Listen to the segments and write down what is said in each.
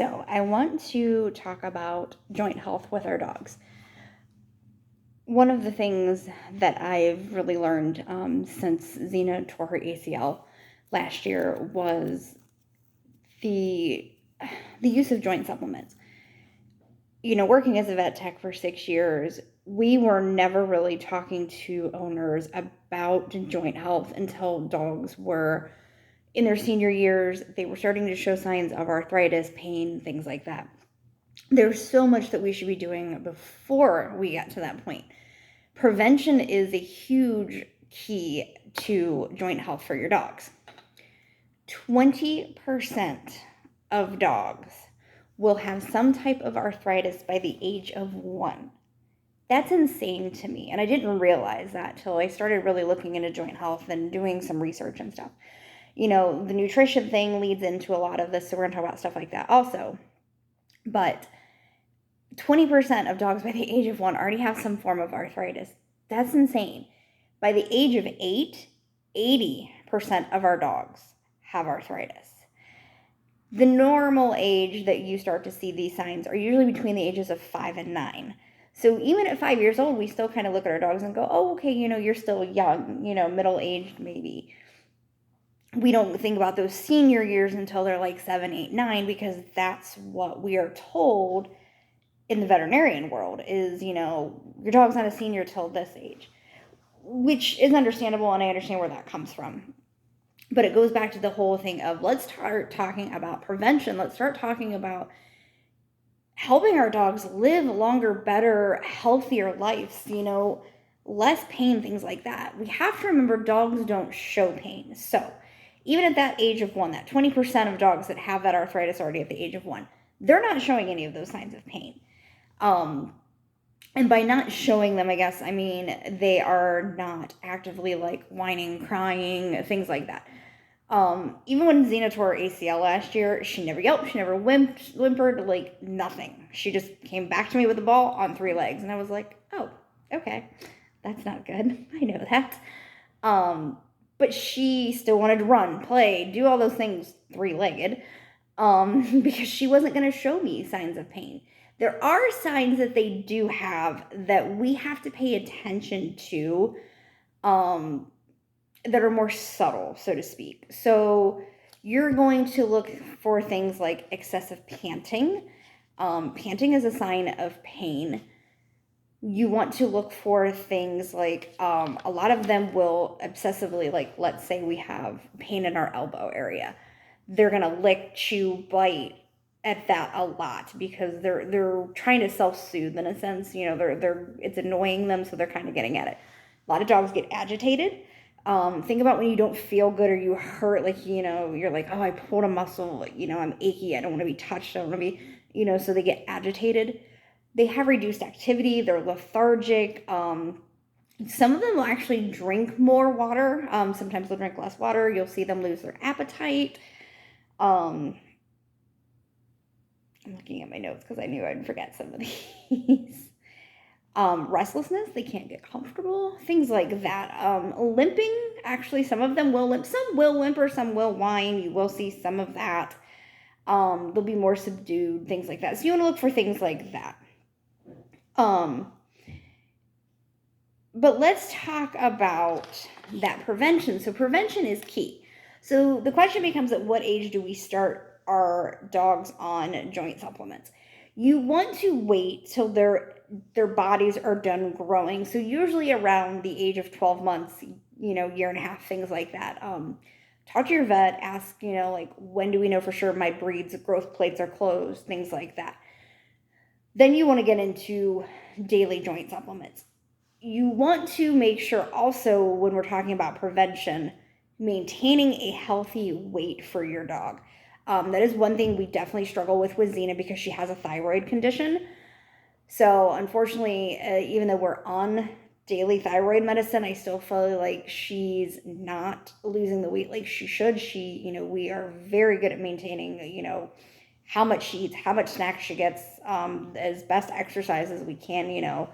So, I want to talk about joint health with our dogs. One of the things that I've really learned since ZeeNa tore her ACL last year was the use of joint supplements. Working as a vet tech for 6 years, we were never really talking to owners about joint health until dogs were in their senior years. They were starting to show signs of arthritis, pain, things like that. There's so much that we should be doing before we get to that point. Prevention is a huge key to joint health for your dogs. 20% of dogs will have some type of arthritis by the age of 1. That's insane to me, and I didn't realize that till I started really looking into joint health and doing some research and stuff. The nutrition thing leads into a lot of this, so we're going to talk about stuff like that also. But 20% of dogs by the age of 1 already have some form of arthritis. That's insane. By the age of 8, 80% of our dogs have arthritis. The normal age that you start to see these signs are usually between the ages of 5 and 9. So even at 5 years old, we still kind of look at our dogs and go, oh, okay, you're still young, middle-aged maybe. We don't think about those senior years until they're like 7, 8, 9, because that's what we are told in the veterinarian world is, your dog's not a senior till this age, which is understandable, and I understand where that comes from. But it goes back to the whole thing of let's start talking about prevention. Let's start talking about helping our dogs live longer, better, healthier lives, less pain, things like that. We have to remember dogs don't show pain. So even at that age of 1, that 20% of dogs that have that arthritis already at the age of 1, they're not showing any of those signs of pain. And by not showing them, I guess, I mean, they are not actively like whining, crying, things like that. Even when ZeeNa tore her ACL last year, she never yelped, she never whimpered, like nothing. She just came back to me with the ball on 3 legs. And I was like, oh, okay, that's not good. I know that. But she still wanted to run, play, do all those things 3-legged, because she wasn't going to show me signs of pain. There are signs that they do have that we have to pay attention to, that are more subtle, so to speak. So you're going to look for things like excessive panting. Panting is a sign of pain. You want to look for things like, a lot of them will obsessively, like, let's say we have pain in our elbow area. They're going to lick, chew, bite at that a lot because they're trying to self-soothe in a sense. It's annoying them, so they're kind of getting at it. A lot of dogs get agitated. Think about when you don't feel good or you hurt, like, you're like, oh, I pulled a muscle, I'm achy, I don't want to be touched, I don't want to be, so they get agitated. They have reduced activity, they're lethargic. Some of them will actually drink more water. Sometimes they'll drink less water. You'll see them lose their appetite. I'm looking at my notes because I knew I'd forget some of these. Restlessness, they can't get comfortable, things like that. Limping, actually, some of them will limp. Some will whimper, some will whine. You will see some of that. They'll be more subdued, things like that. So you want to look for things like that. But let's talk about that prevention. So prevention is key. So the question becomes, at what age do we start our dogs on joint supplements? You want to wait till their bodies are done growing. So usually around the age of 12 months, year and a half, things like that. Talk to your vet, ask, like, when do we know for sure my breed's growth plates are closed, things like that. Then you want to get into daily joint supplements. You want to make sure also, when we're talking about prevention, maintaining a healthy weight for your dog. That is one thing we definitely struggle with ZeeNa because she has a thyroid condition. So unfortunately, even though we're on daily thyroid medicine, I still feel like she's not losing the weight like she should. We are very good at maintaining, how much she eats, how much snacks she gets, as best exercise as we can,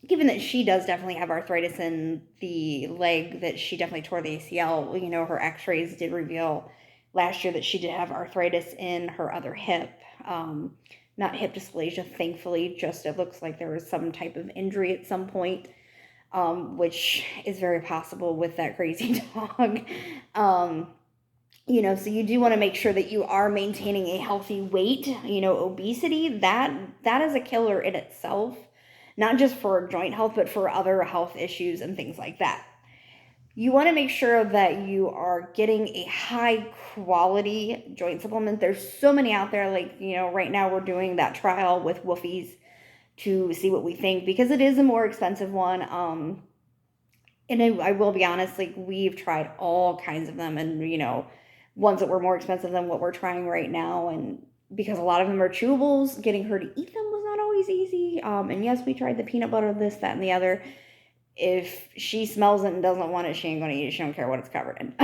given that she does definitely have arthritis in the leg that she definitely tore the ACL, her x-rays did reveal last year that she did have arthritis in her other hip. Not hip dysplasia, thankfully, just it looks like there was some type of injury at some point, which is very possible with that crazy dog. So you do want to make sure that you are maintaining a healthy weight. Obesity, that is a killer in itself, not just for joint health, but for other health issues and things like that. You want to make sure that you are getting a high quality joint supplement. There's so many out there. Right now we're doing that trial with Woofies to see what we think, because it is a more expensive one. And I will be honest, we've tried all kinds of them, and ones that were more expensive than what we're trying right now. And because a lot of them are chewables, getting her to eat them was not always easy. And yes, we tried the peanut butter, this, that, and the other. If she smells it and doesn't want it, she ain't going to eat it. She don't care what it's covered in.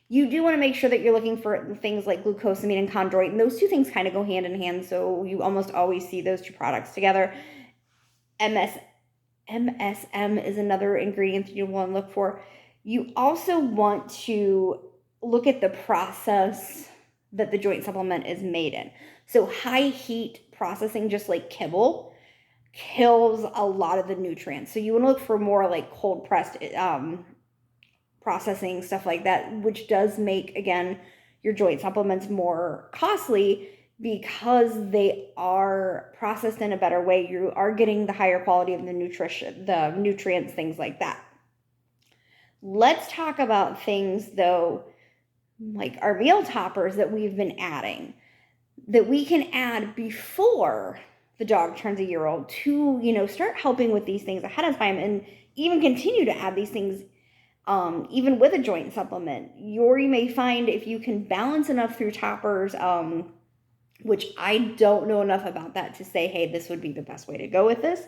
You do want to make sure that you're looking for things like glucosamine and chondroitin, and those two things kind of go hand in hand, so you almost always see those two products together. MSM is another ingredient that you want to look for. You also want to look at the process that the joint supplement is made in. So high heat processing, just like kibble, kills a lot of the nutrients. So you want to look for more like cold pressed processing, stuff like that, which does make, again, your joint supplements more costly because they are processed in a better way. You are getting the higher quality of the nutrition, the nutrients, things like that. Let's talk about things though, like our meal toppers that we've been adding, that we can add before the dog turns a year old to, start helping with these things ahead of time, and even continue to add these things even with a joint supplement. You may find if you can balance enough through toppers, which I don't know enough about that to say, hey, this would be the best way to go with this.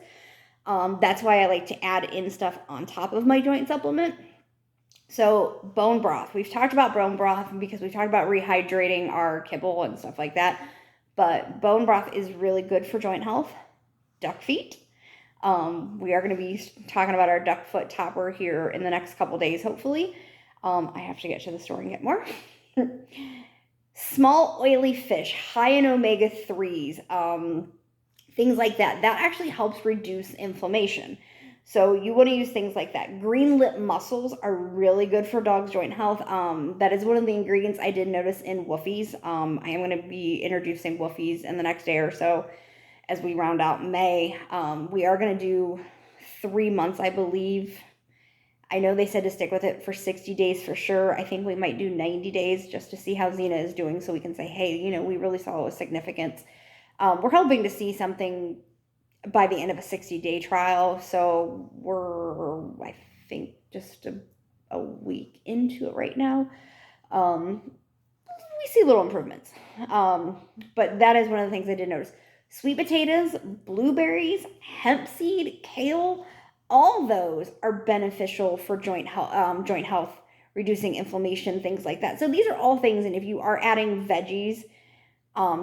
That's why I like to add in stuff on top of my joint supplement. So bone broth. We've talked about bone broth because we've talked about rehydrating our kibble and stuff like that. But bone broth is really good for joint health. Duck feet. We are going to be talking about our duck foot topper here in the next couple days, hopefully. I have to get to the store and get more. Small oily fish, high in omega-3s, things like that. That actually helps reduce inflammation. So you want to use things like that. Green lip mussels are really good for dogs' joint health. That is one of the ingredients I did notice in Woofies. I am going to be introducing Woofies in the next day or so as we round out May. We are going to do 3 months, I believe. I know they said to stick with it for 60 days for sure. I think we might do 90 days just to see how ZeeNa is doing, so we can say, hey, we really saw a significance. We're hoping to see something by the end of a 60-day trial. So we're, I think, just a week into it right now. We see little improvements. But that is one of the things I did notice. Sweet potatoes, blueberries, hemp seed, kale, all those are beneficial for joint health, reducing inflammation, things like that. So these are all things, and if you are adding veggies,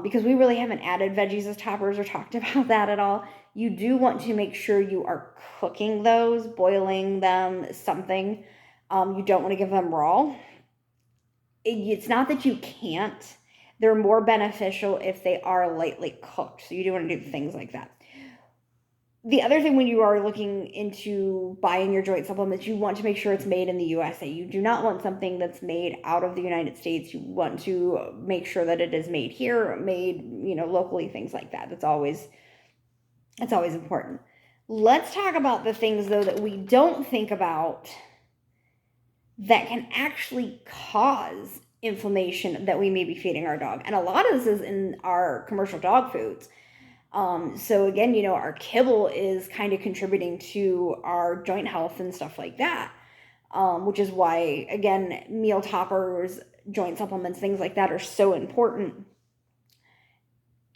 because we really haven't added veggies as toppers or talked about that at all, you do want to make sure you are cooking those, boiling them, something. You don't want to give them raw. It's not that you can't. They're more beneficial if they are lightly cooked. So you do want to do things like that. The other thing when you are looking into buying your joint supplements, you want to make sure it's made in the USA. You do not want something that's made out of the United States. You want to make sure that it is made here, made, locally, things like that. That's always important. Let's talk about the things, though, that we don't think about that can actually cause inflammation that we may be feeding our dog. And a lot of this is in our commercial dog foods. So again, our kibble is kind of contributing to our joint health and stuff like that, which is why, again, meal toppers, joint supplements, things like that are so important.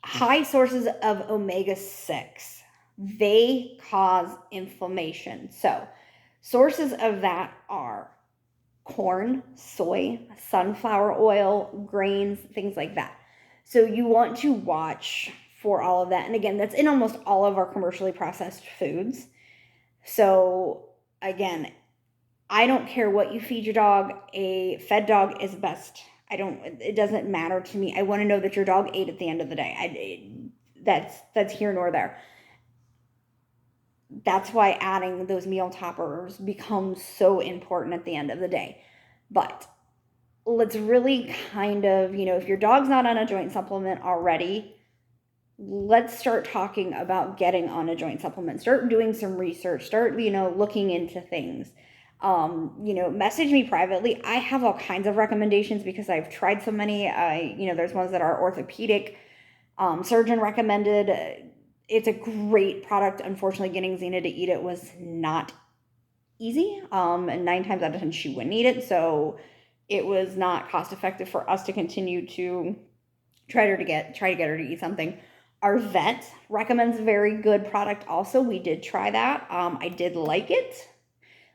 High sources of omega-6, they cause inflammation. So sources of that are corn, soy, sunflower oil, grains, things like that. So you want to watch for all of that. And again, that's in almost all of our commercially processed foods. So again, I don't care what you feed your dog. A fed dog is best it doesn't matter to me. I want to know that your dog ate at the end of the day. That's here nor there. That's why adding those meal toppers becomes so important at the end of the day. But let's really kind of, if your dog's not on a joint supplement already, let's start talking about getting on a joint supplement. Start doing some research. Start, looking into things. Message me privately. I have all kinds of recommendations because I've tried so many. There's ones that are orthopedic, surgeon recommended. It's a great product. Unfortunately, getting ZeeNa to eat it was not easy. And 9 times out of 10, she wouldn't eat it. So it was not cost effective for us to continue to try to get her to eat something. Our vet recommends a very good product also. We did try that. I did like it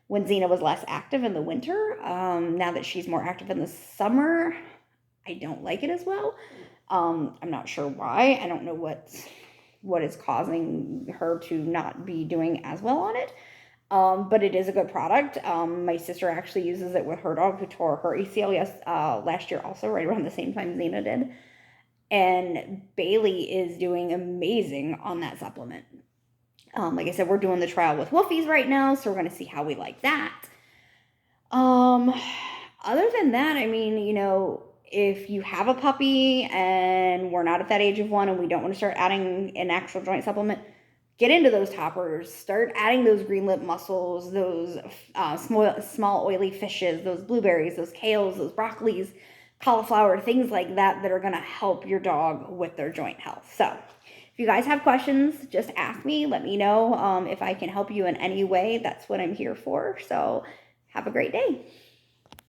when ZeeNa was less active in the winter. Now that she's more active in the summer, I don't like it as well. I'm not sure why. I don't know what is causing her to not be doing as well on it. But it is a good product. My sister actually uses it with her dog who tore her ACL last year also, right around the same time ZeeNa did. And Bailey is doing amazing on that supplement. Like I said, we're doing the trial with Wolfies right now, so we're going to see how we like that. Other than that, if you have a puppy and we're not at that age of 1 and we don't want to start adding an actual joint supplement, get into those toppers. Start adding those green lip mussels, those small oily fishes, those blueberries, those kales, those broccolis, cauliflower, things like that are going to help your dog with their joint health. So if you guys have questions, just ask me. Let me know if I can help you in any way. That's what I'm here for. So have a great day.